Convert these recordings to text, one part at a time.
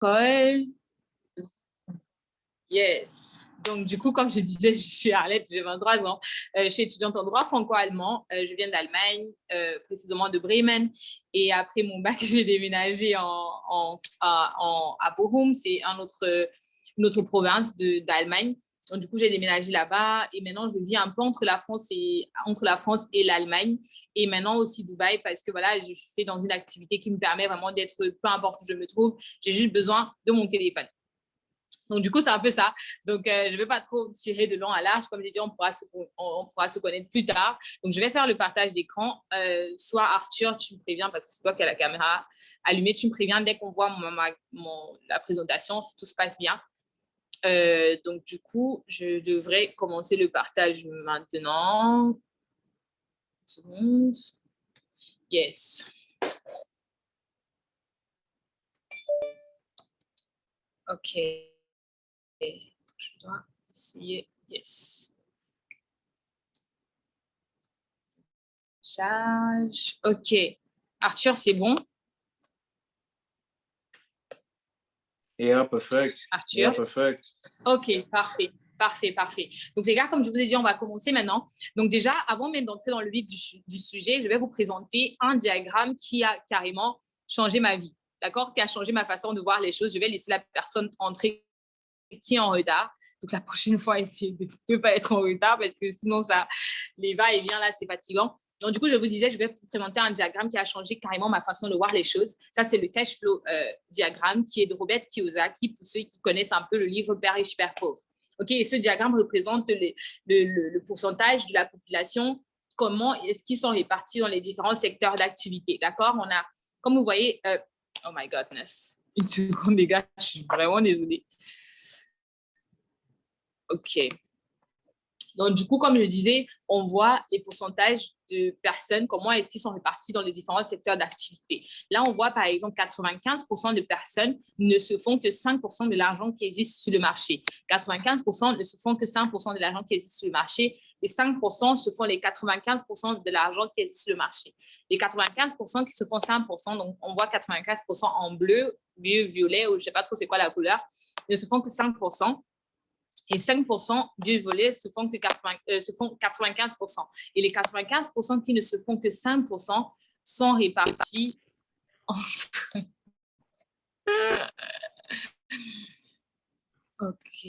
l'école. Yes. Donc, du coup, comme je disais, je suis Arlette, j'ai 23 ans. Je suis étudiante en droit franco-allemand. Je viens d'Allemagne, précisément de Bremen. Et après mon bac, j'ai déménagé à Bochum. C'est une autre province d'Allemagne. Donc, du coup, j'ai déménagé là-bas. Et maintenant, je vis un peu entre la France et l'Allemagne. Et maintenant aussi Dubaï, parce que voilà, je suis dans une activité qui me permet vraiment d'être, peu importe où je me trouve, j'ai juste besoin de mon téléphone. Donc, du coup, c'est un peu ça. Donc, je ne vais pas trop tirer de long à large. Comme j'ai dit, on pourra se connaître plus tard. Donc, je vais faire le partage d'écran. Soit Arthur, tu me préviens, parce que c'est toi qui as la caméra allumée, tu me préviens dès qu'on voit la présentation, si tout se passe bien. Donc, du coup, je devrais commencer le partage maintenant. Une seconde. Yes. OK. Je dois essayer. Yes. Charge. OK. Arthur, c'est bon? Yeah, perfect. Arthur? Yeah, perfect. OK, parfait. Parfait. Donc, les gars, comme je vous ai dit, on va commencer maintenant. Donc, déjà, avant même d'entrer dans le vif du sujet, je vais vous présenter un diagramme qui a carrément changé ma vie, d'accord? Qui a changé ma façon de voir les choses. Je vais laisser la personne entrer qui est en retard. Donc, la prochaine fois, essayez de ne pas être en retard parce que sinon, les va-et-vient, là, c'est fatigant. Donc, du coup, je vous disais, je vais vous présenter un diagramme qui a changé carrément ma façon de voir les choses. Ça, c'est le cash flow diagramme qui est de Robert Kiyosaki, pour ceux qui connaissent un peu le livre Père riche, Père pauvre. OK, et ce diagramme représente le pourcentage de la population, comment est-ce qu'ils sont répartis dans les différents secteurs d'activité. D'accord? On a, comme vous voyez, oh my godness. Une seconde, les gars, je suis vraiment désolée. OK. Donc, du coup, comme je disais, on voit les pourcentages de personnes, comment est-ce qu'ils sont répartis dans les différents secteurs d'activité. Là, on voit, par exemple, 95% de personnes ne se font que 5% de l'argent qui existe sur le marché. 95% ne se font que 5% de l'argent qui existe sur le marché. Et 5% se font les 95% de l'argent qui existe sur le marché. Les 95% qui se font 5%, donc on voit 95% en bleu, violet, ou je ne sais pas trop c'est quoi la couleur, ne se font que 5%. Et 5% du volet se font 95%. Et les 95% qui ne se font que 5% sont répartis entre... OK.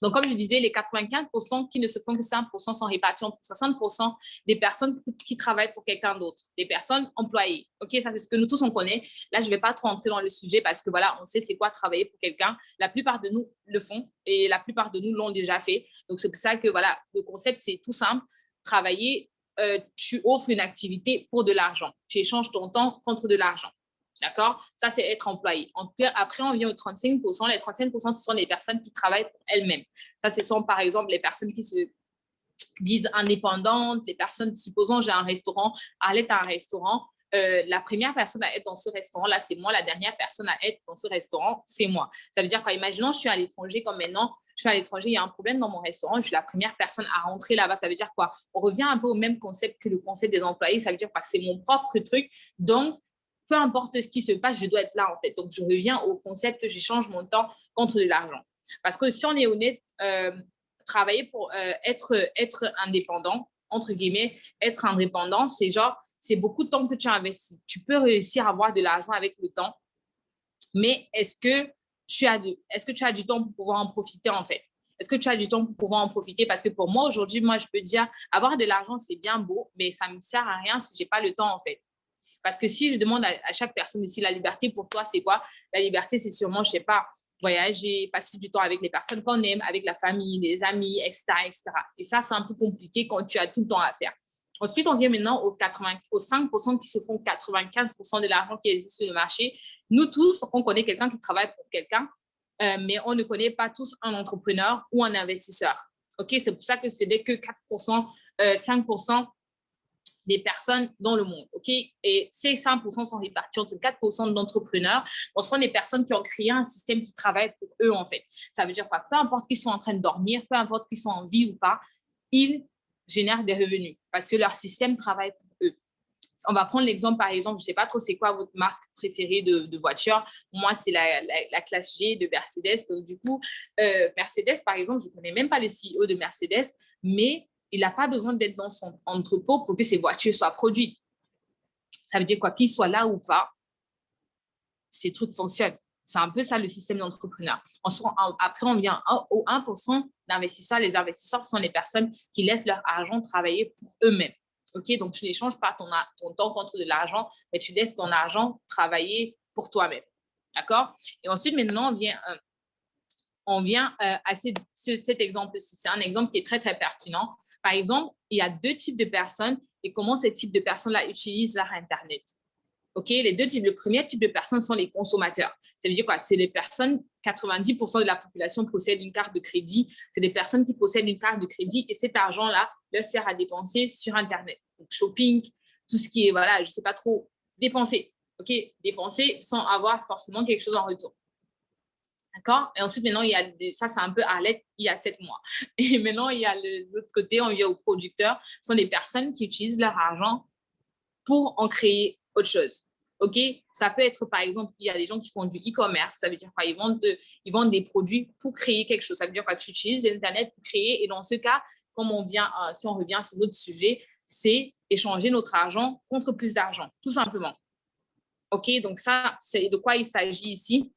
Donc, comme je disais, les 95% qui ne se font que 5% sont répartis entre 60% des personnes qui travaillent pour quelqu'un d'autre, des personnes employées. OK, ça, c'est ce que nous tous, on connaît. Là, je ne vais pas trop entrer dans le sujet parce que, voilà, on sait c'est quoi travailler pour quelqu'un. La plupart de nous le font et la plupart de nous l'ont déjà fait. Donc, c'est pour ça que, voilà, le concept, c'est tout simple. Travailler, tu offres une activité pour de l'argent. Tu échanges ton temps contre de l'argent. D'accord? Ça, c'est être employé. Après, on vient aux 35%. Les 35%, ce sont les personnes qui travaillent pour elles-mêmes. Ça, ce sont, par exemple, les personnes qui se disent indépendantes, les personnes, supposons, j'ai un restaurant, Arlette a un restaurant, la première personne à être dans ce restaurant-là, c'est moi. La dernière personne à être dans ce restaurant, c'est moi. Ça veut dire quoi? Imaginons, je suis à l'étranger, comme maintenant, je suis à l'étranger, il y a un problème dans mon restaurant, je suis la première personne à rentrer là-bas. Ça veut dire quoi? On revient un peu au même concept que le concept des employés. Ça veut dire quoi? C'est mon propre truc. Donc, peu importe ce qui se passe, je dois être là, en fait. Donc, je reviens au concept, j'échange mon temps contre de l'argent. Parce que si on est honnête, travailler pour être indépendant, entre guillemets, être indépendant, c'est genre, c'est beaucoup de temps que tu as investi. Tu peux réussir à avoir de l'argent avec le temps, mais est-ce que tu as du temps pour pouvoir en profiter, en fait? Est-ce que tu as du temps pour pouvoir en profiter? Parce que pour moi, aujourd'hui, moi, je peux dire, avoir de l'argent, c'est bien beau, mais ça ne me sert à rien si je n'ai pas le temps, en fait. Parce que si je demande à chaque personne ici, la liberté pour toi, c'est quoi? La liberté, c'est sûrement, je ne sais pas, voyager, passer du temps avec les personnes qu'on aime, avec la famille, les amis, etc., etc. Et ça, c'est un peu compliqué quand tu as tout le temps à faire. Ensuite, on vient maintenant aux 5% qui se font 95% de l'argent qui existe sur le marché. Nous tous, on connaît quelqu'un qui travaille pour quelqu'un, mais on ne connaît pas tous un entrepreneur ou un investisseur. OK? C'est pour ça que c'est dès que 4%, 5% des personnes dans le monde, OK? Et ces 5% sont répartis entre 4% d'entrepreneurs. Ce sont des personnes qui ont créé un système qui travaille pour eux, en fait. Ça veut dire quoi? Peu importe qu'ils sont en train de dormir, peu importe qu'ils sont en vie ou pas, ils génèrent des revenus parce que leur système travaille pour eux. on va prendre l'exemple, par exemple, je ne sais pas trop c'est quoi votre marque préférée de voiture. Moi, c'est la classe G de Mercedes. Donc, du coup, Mercedes, par exemple, je ne connais même pas le CEO de Mercedes, mais il n'a pas besoin d'être dans son entrepôt pour que ses voitures soient produites. Ça veut dire quoi? Qu'il soit là ou pas, ces trucs fonctionnent. C'est un peu ça le système d'entrepreneur. Après, on vient au 1% d'investisseurs. Les investisseurs sont les personnes qui laissent leur argent travailler pour eux-mêmes. OK? Donc, tu n'échanges pas ton temps contre de l'argent, mais tu laisses ton argent travailler pour toi-même. D'accord? Et ensuite, maintenant, on vient à cet exemple-ci. C'est un exemple qui est très, très pertinent. Par exemple, il y a 2 types de personnes et comment ces types de personnes-là utilisent leur Internet. OK, les 2 types. Le premier type de personnes sont les consommateurs. Ça veut dire quoi? C'est les personnes, 90% de la population possède une carte de crédit. C'est des personnes qui possèdent une carte de crédit et cet argent-là leur sert à dépenser sur Internet. Donc, shopping, tout ce qui est, voilà, je ne sais pas trop, dépenser. OK, dépenser sans avoir forcément quelque chose en retour. D'accord? Et ensuite, maintenant, il y a ça, c'est un peu Arlette, il y a 7 mois. Et maintenant, il y a l'autre côté, on vient aux producteurs. Ce sont des personnes qui utilisent leur argent pour en créer autre chose. OK? Ça peut être, par exemple, il y a des gens qui font du e-commerce. Ça veut dire quoi? Ils vendent des produits pour créer quelque chose. Ça veut dire quoi? Tu utilises l'Internet pour créer. Et dans ce cas, comme si on revient sur d'autres sujets, c'est échanger notre argent contre plus d'argent, tout simplement. OK? Donc, ça, c'est de quoi il s'agit ici.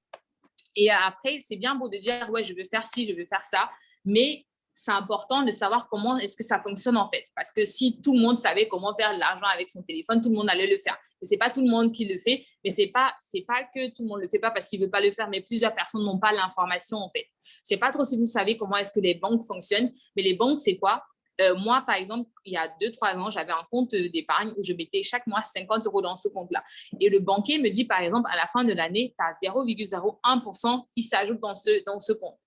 Et après, c'est bien beau de dire, ouais, je veux faire ci, je veux faire ça. Mais c'est important de savoir comment est-ce que ça fonctionne en fait. Parce que si tout le monde savait comment faire de l'argent avec son téléphone, tout le monde allait le faire. Mais ce n'est pas tout le monde qui le fait. Mais ce n'est pas que tout le monde ne le fait pas parce qu'il ne veut pas le faire, mais plusieurs personnes n'ont pas l'information en fait. Je ne sais pas trop si vous savez comment est-ce que les banques fonctionnent. Mais les banques, c'est quoi? Moi, par exemple, il y a 2-3 ans, j'avais un compte d'épargne où je mettais chaque mois 50 € dans ce compte-là. Et le banquier me dit, par exemple, à la fin de l'année, tu as 0,01% qui s'ajoute dans ce compte.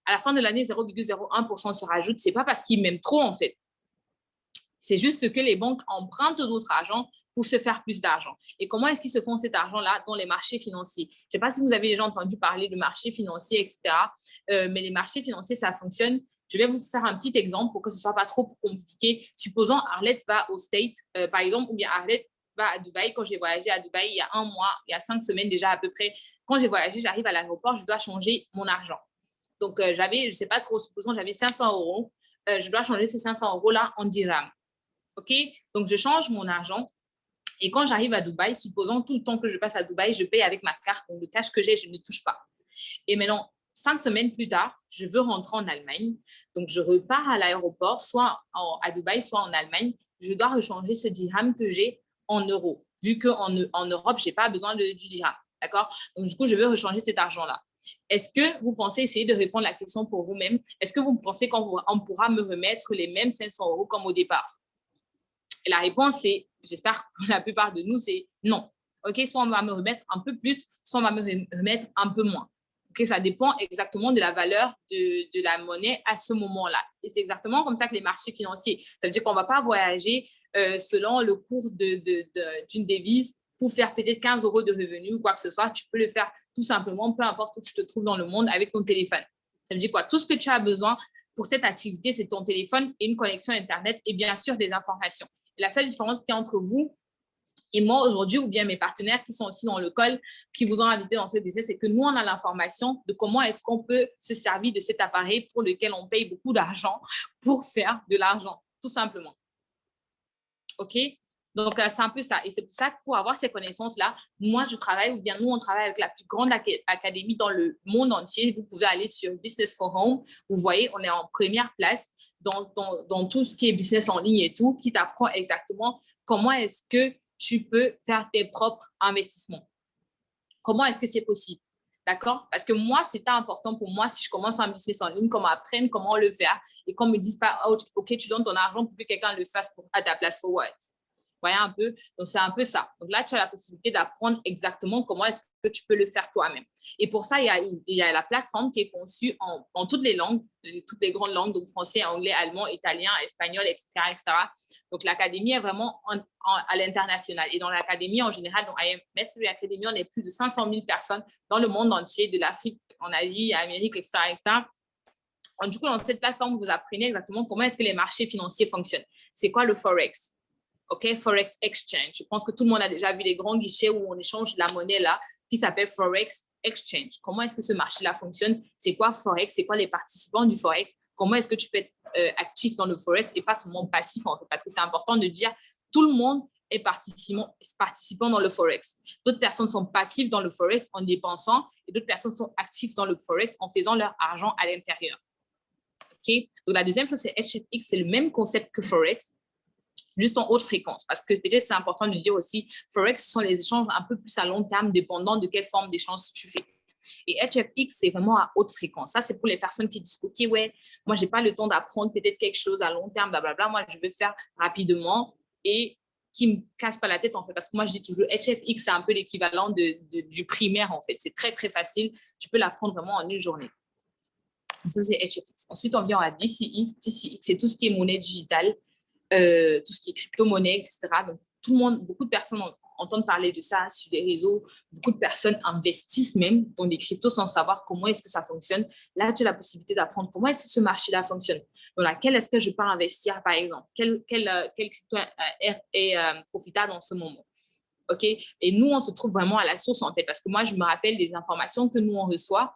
À la fin de l'année, 0,01% se rajoute. Ce n'est pas parce qu'ils m'aiment trop, en fait. C'est juste que les banques empruntent d'autres argent pour se faire plus d'argent. Et comment est-ce qu'ils se font cet argent-là dans les marchés financiers? Je ne sais pas si vous avez déjà entendu parler de marchés financiers, etc. Mais les marchés financiers, ça fonctionne. Je vais vous faire un petit exemple pour que ce ne soit pas trop compliqué. Supposons Arlette va au States, par exemple, ou bien Arlette va à Dubaï. Quand j'ai voyagé à Dubaï il y a 1 mois, il y a 5 semaines déjà à peu près, quand j'ai voyagé, j'arrive à l'aéroport, je dois changer mon argent. Donc, j'avais, je ne sais pas trop, supposons j'avais 500 €. Je dois changer ces 500 € en dirhams. OK? Donc, je change mon argent. Et quand j'arrive à Dubaï, supposons tout le temps que je passe à Dubaï, je paye avec ma carte. Donc, le cash que j'ai, je ne touche pas. Et maintenant, 5 semaines plus tard, je veux rentrer en Allemagne. Donc, je repars à l'aéroport, soit à Dubaï, soit en Allemagne. Je dois rechanger ce dirham que j'ai en euros, vu qu'en Europe, je n'ai pas besoin du dirham. D'accord? Donc, du coup, je veux rechanger cet argent-là. Est-ce que vous pensez essayer de répondre à la question pour vous-même? Est-ce que vous pensez qu'on pourra me remettre les mêmes 500 € comme au départ? Et la réponse, c'est, j'espère que la plupart de nous, c'est non. OK, soit on va me remettre un peu plus, soit on va me remettre un peu moins. OK, ça dépend exactement de la valeur de la monnaie à ce moment-là. Et c'est exactement comme ça que les marchés financiers. Ça veut dire qu'on ne va pas voyager selon le cours d'une devise pour faire peut-être 15 € de revenus ou quoi que ce soit. Tu peux le faire tout simplement, peu importe où tu te trouves dans le monde, avec ton téléphone. Ça veut dire quoi? Tout ce que tu as besoin pour cette activité, c'est ton téléphone et une connexion Internet et bien sûr des informations. Et la seule différence qu'il y a entre vous et moi aujourd'hui, ou bien mes partenaires qui sont aussi dans le call, qui vous ont invité dans ce business, c'est que nous, on a l'information de comment est-ce qu'on peut se servir de cet appareil pour lequel on paye beaucoup d'argent pour faire de l'argent, tout simplement. OK? Donc, c'est un peu ça. Et c'est pour ça que pour avoir ces connaissances-là, moi, je travaille, ou bien nous, on travaille avec la plus grande académie dans le monde entier. Vous pouvez aller sur Business for Home. Vous voyez, on est en première place dans tout ce qui est business en ligne et tout, qui t'apprend exactement comment est-ce que tu peux faire tes propres investissements. Comment est-ce que c'est possible? D'accord? Parce que moi, c'était important pour moi, si je commence un business en ligne, qu'on m'apprenne comment le faire et qu'on ne me dise pas, oh, OK, tu donnes ton argent pour que quelqu'un le fasse à ta place. For what? Voyez un peu? Donc, c'est un peu ça. Donc là, tu as la possibilité d'apprendre exactement comment est-ce que tu peux le faire toi-même. Et pour ça, il y a la plateforme qui est conçue en toutes les langues, toutes les grandes langues, donc français, anglais, allemand, italien, espagnol, etc. etc. Donc, l'académie est vraiment à l'international. Et dans l'académie, en général, dans IMS Academy, on est plus de 500 000 personnes dans le monde entier, de l'Afrique, en Asie, Amérique, etc. etc. Du coup, dans cette plateforme, vous apprenez exactement comment est-ce que les marchés financiers fonctionnent. C'est quoi le Forex? OK, Forex Exchange. Je pense que tout le monde a déjà vu les grands guichets où on échange la monnaie là, qui s'appelle Forex Exchange. Comment est-ce que ce marché-là fonctionne? C'est quoi Forex? C'est quoi les participants du Forex? Comment est-ce que tu peux être actif dans le Forex et pas seulement passif en fait? Parce que c'est important de dire tout le monde est participant dans le Forex. D'autres personnes sont passives dans le Forex en dépensant et d'autres personnes sont actives dans le Forex en faisant leur argent à l'intérieur. OK? Donc, la deuxième chose, c'est HFX, c'est le même concept que Forex, juste en haute fréquence. Parce que peut-être c'est important de dire aussi, Forex, ce sont les échanges un peu plus à long terme, dépendant de quelle forme d'échange tu fais. Et HFX, c'est vraiment à haute fréquence. Ça, c'est pour les personnes qui disent, OK, ouais, moi, je n'ai pas le temps d'apprendre peut-être quelque chose à long terme, blablabla. Moi, je veux faire rapidement et qui ne me casse pas la tête, en fait. Parce que moi, je dis toujours, HFX, c'est un peu l'équivalent du primaire, en fait. C'est très, très facile. Tu peux l'apprendre vraiment en une journée. Donc, ça, c'est HFX. Ensuite, on vient à DCX. DCX, c'est tout ce qui est monnaie digitale, tout ce qui est crypto-monnaie, etc. Donc, tout le monde, beaucoup de personnes entendent parler de ça sur les réseaux. Beaucoup de personnes investissent même dans des cryptos sans savoir comment est-ce que ça fonctionne. Là, tu as la possibilité d'apprendre comment est-ce que ce marché-là fonctionne. Dans laquelle est-ce que je peux investir, par exemple? Quel crypto est profitable en ce moment? OK? Et nous, on se trouve vraiment à la source, en fait, parce que moi, je me rappelle des informations que nous, on reçoit.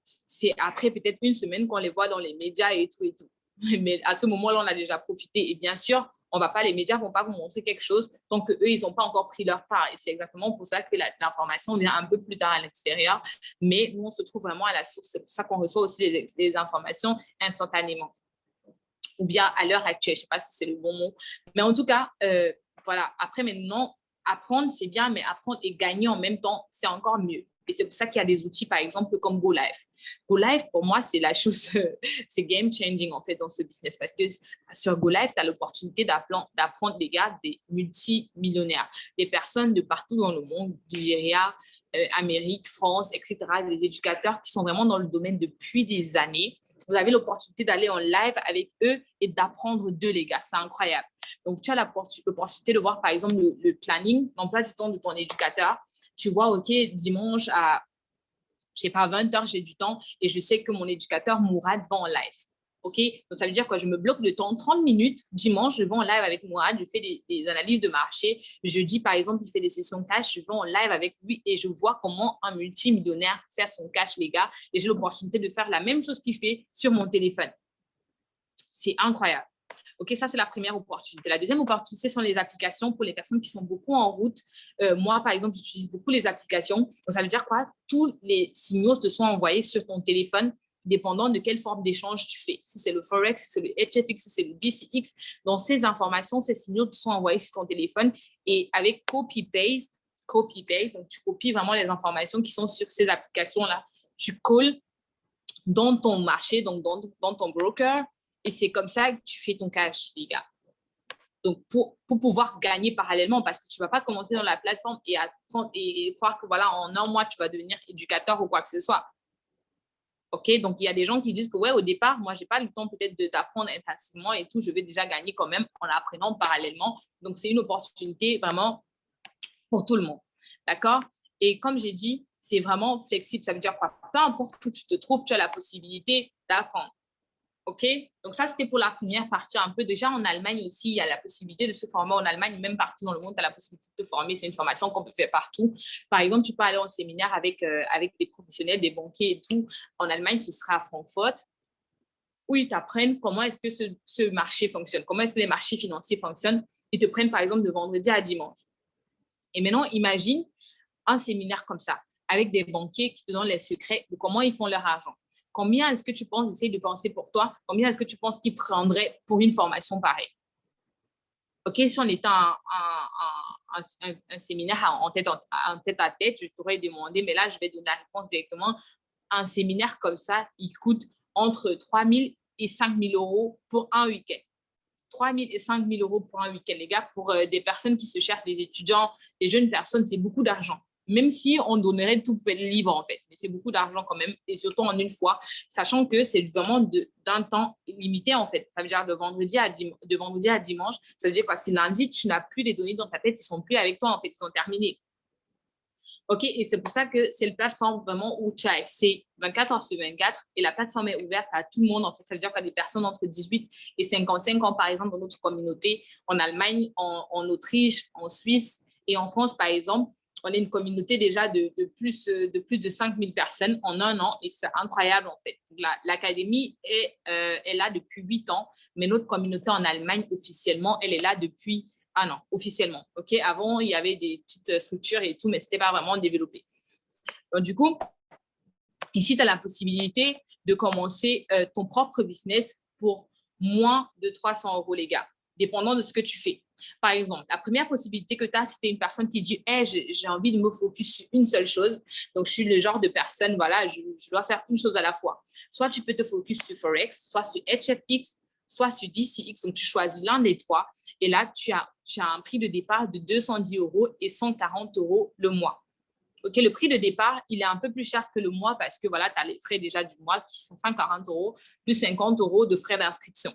C'est après peut-être une semaine qu'on les voit dans les médias et tout et tout. Mais à ce moment-là, on a déjà profité. Et bien sûr, les médias ne vont pas vous montrer quelque chose tant qu'eux, ils n'ont pas encore pris leur part. Et c'est exactement pour ça que l'information vient un peu plus tard à l'extérieur. Mais nous, on se trouve vraiment à la source. C'est pour ça qu'on reçoit aussi les informations instantanément. Ou bien à l'heure actuelle. Je ne sais pas si c'est le bon mot. Mais en tout cas, voilà. Après, maintenant, apprendre, c'est bien, mais apprendre et gagner en même temps, c'est encore mieux. Et c'est pour ça qu'il y a des outils, par exemple, comme GoLive. GoLive, pour moi, c'est la chose, c'est game changing, en fait, dans ce business. Parce que sur GoLive, tu as l'opportunité d'apprendre, les gars, des multimillionnaires, des personnes de partout dans le monde, Nigeria, Amérique, France, etc., des éducateurs qui sont vraiment dans le domaine depuis des années. Vous avez l'opportunité d'aller en live avec eux et d'apprendre d'eux, les gars. C'est incroyable. Donc, tu as l'opportunité de voir, par exemple, le planning, l'emploi du temps de ton éducateur. Tu vois, OK, dimanche à, je sais pas, 20h, j'ai du temps et je sais que mon éducateur Mourad va en live. OK? Donc, ça veut dire que je me bloque le temps, 30 minutes. Dimanche, je vais en live avec Mourad, je fais des analyses de marché. Jeudi, par exemple, il fait des sessions cash. Je vais en live avec lui et je vois comment un multimillionnaire fait son cash, les gars. Et j'ai l'opportunité de faire la même chose qu'il fait sur mon téléphone. C'est incroyable. OK, ça, c'est la première opportunité. La deuxième opportunité sont les applications pour les personnes qui sont beaucoup en route. Moi, par exemple, j'utilise beaucoup les applications. Donc, ça veut dire quoi? Tous les signaux te sont envoyés sur ton téléphone dépendant de quelle forme d'échange tu fais. Si c'est le Forex, si c'est le HFX, si c'est le DCX, donc ces informations, ces signaux te sont envoyés sur ton téléphone et avec copy-paste, donc tu copies vraiment les informations qui sont sur ces applications-là. Tu colles dans ton marché, donc dans ton broker, et c'est comme ça que tu fais ton cash, les gars. Donc, pour pouvoir gagner parallèlement, parce que tu ne vas pas commencer dans la plateforme et apprendre et croire que voilà, en un mois, tu vas devenir éducateur ou quoi que ce soit. OK? Donc, il y a des gens qui disent que ouais, au départ, moi, je n'ai pas le temps peut-être d'apprendre intensivement et tout, je vais déjà gagner quand même en apprenant parallèlement. Donc, c'est une opportunité vraiment pour tout le monde. D'accord? Et comme j'ai dit, c'est vraiment flexible. Ça veut dire quoi? Peu importe où tu te trouves, tu as la possibilité d'apprendre. OK? Donc, ça, c'était pour la première partie un peu. Déjà, en Allemagne aussi, il y a la possibilité de se former en Allemagne, même partout dans le monde, tu as la possibilité de te former. C'est une formation qu'on peut faire partout. Par exemple, tu peux aller en séminaire avec des professionnels, des banquiers et tout. En Allemagne, ce sera à Francfort, où ils t'apprennent comment est-ce que ce marché fonctionne, comment est-ce que les marchés financiers fonctionnent. Ils te prennent, par exemple, de vendredi à dimanche. Et maintenant, imagine un séminaire comme ça, avec des banquiers qui te donnent les secrets de comment ils font leur argent. Combien est-ce que tu penses, essayer de penser pour toi, combien est-ce que tu penses qu'ils prendraient pour une formation pareille? OK, si on était un séminaire en tête à tête, je t'aurais demandé, mais là, je vais donner la réponse directement. Un séminaire comme ça, il coûte entre 3 000 et 5 000 euros pour un week-end. 3 000 et 5 000 euros pour un week-end, les gars, pour des personnes qui se cherchent, des étudiants, des jeunes personnes, c'est beaucoup d'argent. Même si on donnerait tout libre, en fait. Mais c'est beaucoup d'argent quand même, et surtout en une fois, sachant que c'est vraiment d'un temps limité, en fait. Ça veut dire de vendredi à dimanche. Ça veut dire quoi? Si lundi, tu n'as plus les données dans ta tête, ils ne sont plus avec toi, en fait. Ils sont terminés. OK, et c'est pour ça que c'est une plateforme vraiment où tu as accès 24 heures sur 24 et la plateforme est ouverte à tout le monde. En fait, ça veut dire qu'il y a des personnes entre 18 et 55 ans, par exemple, dans notre communauté, en Allemagne, en Autriche, en Suisse et en France, par exemple. On est une communauté déjà de plus de 5000 personnes en un an et c'est incroyable, en fait. L'académie est là depuis 8 ans, mais notre communauté en Allemagne, officiellement, elle est là depuis un an, officiellement. OK? Avant, il y avait des petites structures et tout, mais ce n'était pas vraiment développé. Donc, du coup, ici, tu as la possibilité de commencer ton propre business pour moins de 300 €, les gars, dépendant de ce que tu fais. Par exemple, la première possibilité que tu as, si tu es une personne qui dit hey, « j'ai envie de me focus sur une seule chose », donc je suis le genre de personne, voilà, je dois faire une chose à la fois. Soit tu peux te focus sur Forex, soit sur HFX, soit sur DCX, donc tu choisis l'un des trois, et là, tu as un prix de départ de 210 € et 140 € le mois. OK, le prix de départ, il est un peu plus cher que le mois parce que voilà, tu as les frais déjà du mois qui sont 140 € plus 50 € de frais d'inscription.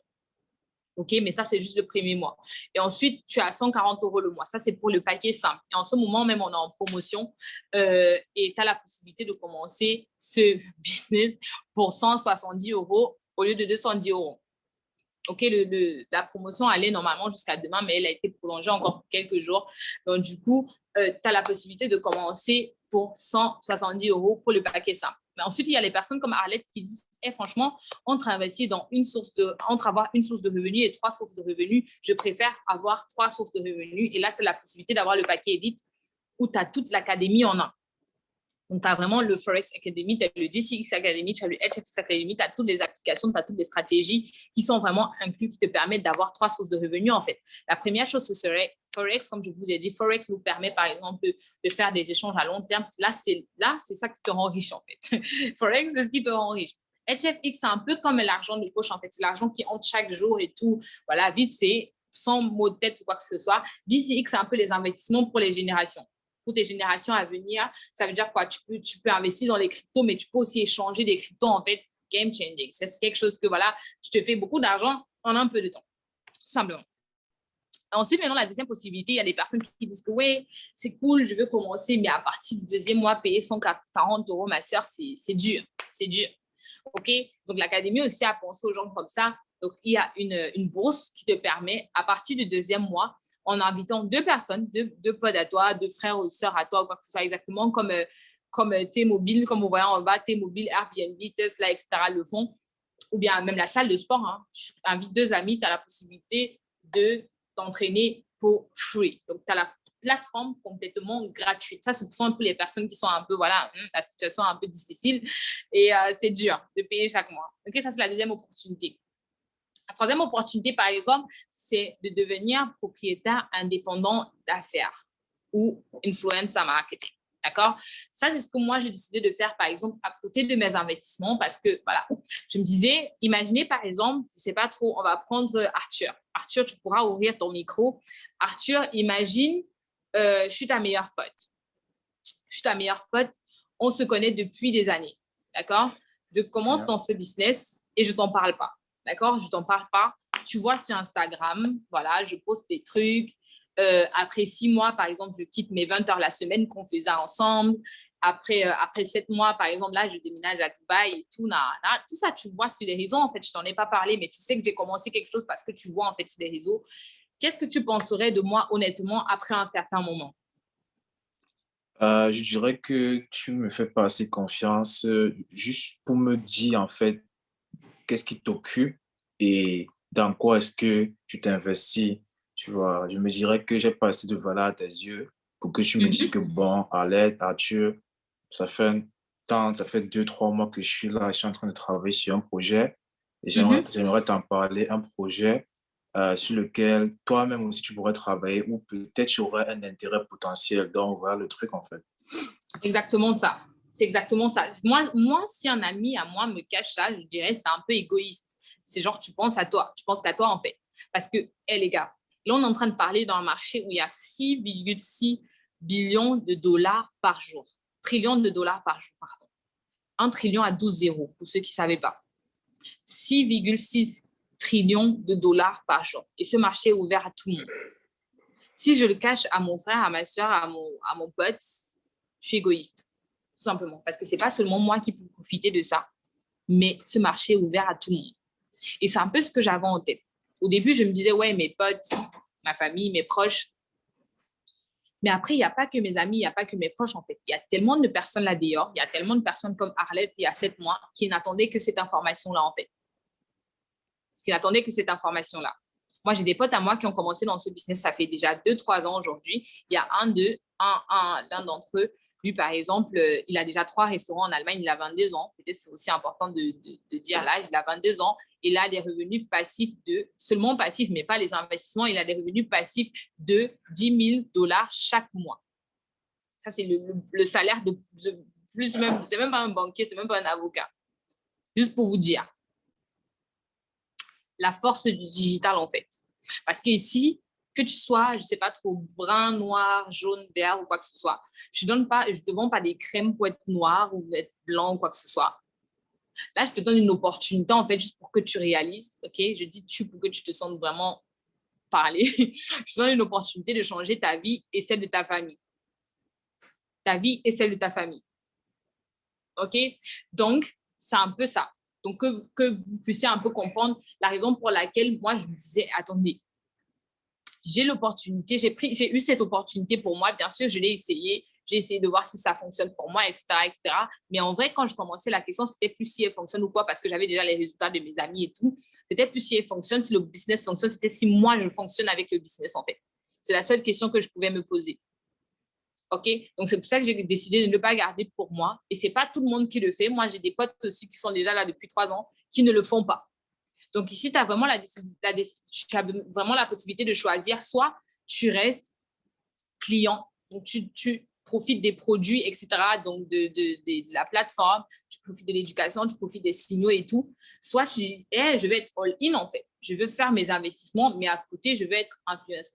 OK, mais ça, c'est juste le premier mois. Et ensuite, tu as 140 € le mois. Ça, c'est pour le paquet simple. Et en ce moment, même, on est en promotion et tu as la possibilité de commencer ce business pour 170 € au lieu de 210 €. OK, la promotion allait normalement jusqu'à demain, mais elle a été prolongée encore pour quelques jours. Donc, du coup, tu as la possibilité de commencer pour 170 € pour le paquet simple. Mais ensuite, il y a les personnes comme Arlette qui disent hey, franchement, entre investir dans entre avoir une source de revenus et 3 sources de revenus, je préfère avoir 3 sources de revenus. Et là, tu as la possibilité d'avoir le paquet Elite où tu as toute l'académie en un. Donc, tu as vraiment le Forex Academy, tu as le DCX Academy, tu as le HFX Academy, tu as toutes les applications, tu as toutes les stratégies qui sont vraiment inclus, qui te permettent d'avoir 3 sources de revenus, en fait. La première chose, ce serait Forex, comme je vous ai dit. Forex nous permet, par exemple, de faire des échanges à long terme. Là, c'est ça qui te rend riche, en fait. Forex, c'est ce qui te rend riche. HFX, c'est un peu comme l'argent de poche, en fait. C'est l'argent qui entre chaque jour et tout. Voilà, vite fait, sans mot de tête ou quoi que ce soit. DCX, c'est un peu les investissements pour les générations. Pour tes générations à venir, ça veut dire quoi? Tu peux investir dans les cryptos, mais tu peux aussi échanger des cryptos, en fait, game changing. C'est quelque chose que, voilà, tu te fais beaucoup d'argent en un peu de temps, tout simplement. Ensuite, maintenant, la deuxième possibilité, il y a des personnes qui disent que oui, c'est cool, je veux commencer, mais à partir du deuxième mois, payer 140 €, ma soeur, c'est dur. C'est dur. OK? Donc, l'académie aussi a pensé aux gens comme ça. Donc, il y a une bourse qui te permet, à partir du deuxième mois, en invitant 2 personnes, deux potes à toi, 2 frères ou sœurs à toi, quoi que ce soit, exactement comme T-Mobile, comme vous voyez en bas, T-Mobile, Airbnb, Tesla, etc. le font, ou bien même la salle de sport. Hein. Tu invites 2 amis, tu as la possibilité de t'entraîner pour free. Donc, tu as la plateforme complètement gratuite. Ça, ce sont un peu les personnes qui sont un peu, voilà, la situation est un peu difficile et c'est dur de payer chaque mois. OK, ça, c'est la deuxième opportunité. La troisième opportunité, par exemple, c'est de devenir propriétaire indépendant d'affaires ou influencer marketing. D'accord? Ça, c'est ce que moi, j'ai décidé de faire, par exemple, à côté de mes investissements parce que, voilà, je me disais, imaginez, par exemple, je ne sais pas trop, on va prendre Arthur. Arthur, tu pourras ouvrir ton micro. Arthur, imagine, je suis ta meilleure pote. Je suis ta meilleure pote. On se connaît depuis des années. D'accord? Je commence dans ce business et je ne t'en parle pas. D'accord? Je ne t'en parle pas. Tu vois sur Instagram, voilà, je poste des trucs. Après 6 mois, par exemple, je quitte mes 20 heures la semaine qu'on faisait ensemble. Après 7 mois, par exemple, là, je déménage à Dubaï et tout. Tout ça, tu vois sur les réseaux. En fait, je ne t'en ai pas parlé, mais tu sais que j'ai commencé quelque chose parce que tu vois, en fait, sur les réseaux. Qu'est-ce que tu penserais de moi, honnêtement, après un certain moment? Je dirais que tu me fais pas assez confiance juste pour me dire en fait qu'est-ce qui t'occupe et dans quoi est-ce que tu t'investis. Tu vois, je me dirais que j'ai pas assez de valeur à tes yeux pour que tu me dises que bon, Arlette, Arthur, ça fait un temps, ça fait 2, 3 mois que je suis là, je suis en train de travailler sur un projet et j'aimerais t'en parler, un projet sur lequel toi-même aussi tu pourrais travailler ou peut-être tu aurais un intérêt potentiel. Donc, voilà le truc en fait. Exactement ça. C'est exactement ça. Moi, si un ami à moi me cache ça, je dirais c'est un peu égoïste. C'est genre, tu penses à toi. Tu penses qu'à toi, en fait. Parce que, les gars, là, on est en train de parler d'un marché où il y a 6,6 billions de dollars par jour. Trillions de dollars par jour, pardon. 1 trillion à 12 zéros, pour ceux qui ne savaient pas. 6,6 trillions de dollars par jour. Et ce marché est ouvert à tout le monde. Si je le cache à mon frère, à ma soeur, à mon pote, je suis égoïste, tout simplement. Parce que ce n'est pas seulement moi qui peux profiter de ça, mais ce marché est ouvert à tout le monde. Et c'est un peu ce que j'avais en tête. Au début, je me disais, ouais, mes potes, ma famille, mes proches. Mais après, il n'y a pas que mes amis, il n'y a pas que mes proches, en fait. Il y a tellement de personnes là dehors, il y a tellement de personnes comme Arlette il y a 7 mois qui n'attendaient que cette information-là, en fait. Qui n'attendaient que cette information-là. Moi, j'ai des potes à moi qui ont commencé dans ce business, ça fait déjà 2-3 ans aujourd'hui. Il y a l'un d'entre eux, lui, par exemple, il a déjà 3 restaurants en Allemagne, il a 22 ans. Peut-être c'est aussi important de dire l'âge, il a 22 ans. Il a des revenus passifs seulement passifs, mais pas les investissements, il a des revenus passifs de $10 000 chaque mois. Ça, c'est le salaire de plus même, c'est même pas un banquier, c'est même pas un avocat. Juste pour vous dire la force du digital, en fait. Parce qu'ici, que tu sois, je ne sais pas trop, brun, noir, jaune, vert ou quoi que ce soit, je ne te vends pas des crèmes pour être noir ou être blanc ou quoi que ce soit. Là, je te donne une opportunité, en fait, juste pour que tu réalises, OK? Je dis tu pour que tu te sentes vraiment parler. Je te donne une opportunité de changer ta vie et celle de ta famille. Ta vie et celle de ta famille. OK? Donc, c'est un peu ça. Donc, que vous puissiez un peu comprendre la raison pour laquelle moi, je me disais, attendez, j'ai l'opportunité, j'ai eu cette opportunité pour moi. Bien sûr, je l'ai essayé. J'ai essayé de voir si ça fonctionne pour moi, etc., etc. Mais en vrai, quand je commençais la question, c'était plus si elle fonctionne ou quoi, parce que j'avais déjà les résultats de mes amis et tout. C'était plus si elle fonctionne, si le business fonctionne, c'était si moi, je fonctionne avec le business, en fait. C'est la seule question que je pouvais me poser. OK? Donc, c'est pour ça que j'ai décidé de ne pas garder pour moi. Et ce n'est pas tout le monde qui le fait. Moi, j'ai des potes aussi qui sont déjà là depuis 3 ans qui ne le font pas. Donc, ici, tu as vraiment la possibilité de choisir. Soit tu restes client, donc tu profites des produits, etc., donc de la plateforme, tu profites de l'éducation, tu profites des signaux et tout. Soit tu dis, je vais être all-in, en fait. Je veux faire mes investissements, mais à côté, je veux être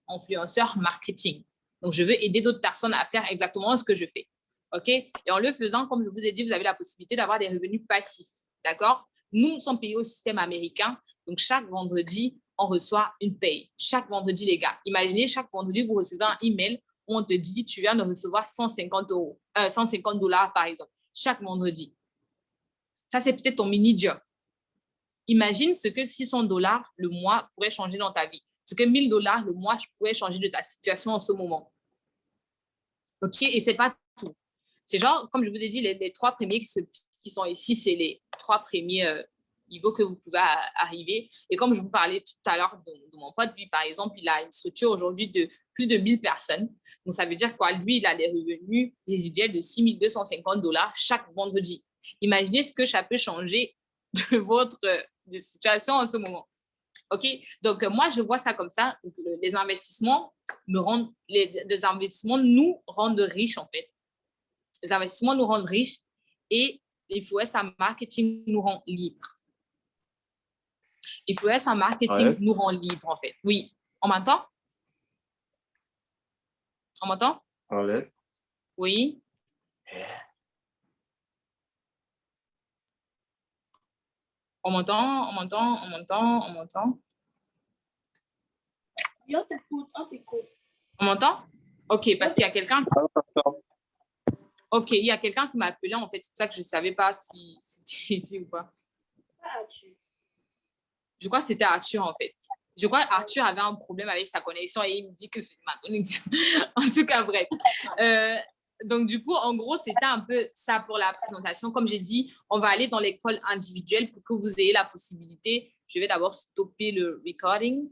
influenceur marketing. Donc, je veux aider d'autres personnes à faire exactement ce que je fais. OK? Et en le faisant, comme je vous ai dit, vous avez la possibilité d'avoir des revenus passifs. D'accord? Nous sommes payés au système américain. Donc, chaque vendredi, on reçoit une paye. Chaque vendredi, les gars. Imaginez, chaque vendredi, vous recevez un email où on te dit tu viens de recevoir 150 $, par exemple, chaque vendredi. Ça, c'est peut-être ton mini-job. Imagine ce que $600 le mois pourrait changer dans ta vie. Ce que $1,000 le mois pourrait changer de ta situation en ce moment. OK? Et ce n'est pas tout. C'est genre, comme je vous ai dit, les 3 premiers qui sont ici, c'est les 3 premiers niveaux que vous pouvez arriver. Et comme je vous parlais tout à l'heure de mon pote, lui, par exemple, il a une structure aujourd'hui de plus de 1000 personnes. Donc, ça veut dire quoi? Lui, il a des revenus résiduels de $6,250 chaque vendredi. Imaginez ce que ça peut changer de votre situation en ce moment. OK? Donc, moi, je vois ça comme ça. Donc, les investissements les investissements nous rendent riches, en fait. Les investissements nous rendent riches et l'influence en marketing nous rend libres. L'influence en marketing nous rend libres, en fait. Oui. On m'entend? On m'entend? Oui. On m'entend? On m'entend? On m'entend? On m'entend? On t'écoute, on t'écoute. On m'entend? OK, parce qu'il y a quelqu'un. OK, il y a quelqu'un qui m'a appelé, en fait. C'est pour ça que je ne savais pas si c'était ici ou pas. Arthur. Je crois que c'était Arthur, en fait. Je crois qu'Arthur avait un problème avec sa connexion et il me dit que c'est ma connexion. En tout cas, bref. Donc, du coup, en gros, c'était un peu ça pour la présentation. Comme j'ai dit, on va aller dans l'école individuelle pour que vous ayez la possibilité. Je vais d'abord stopper le recording.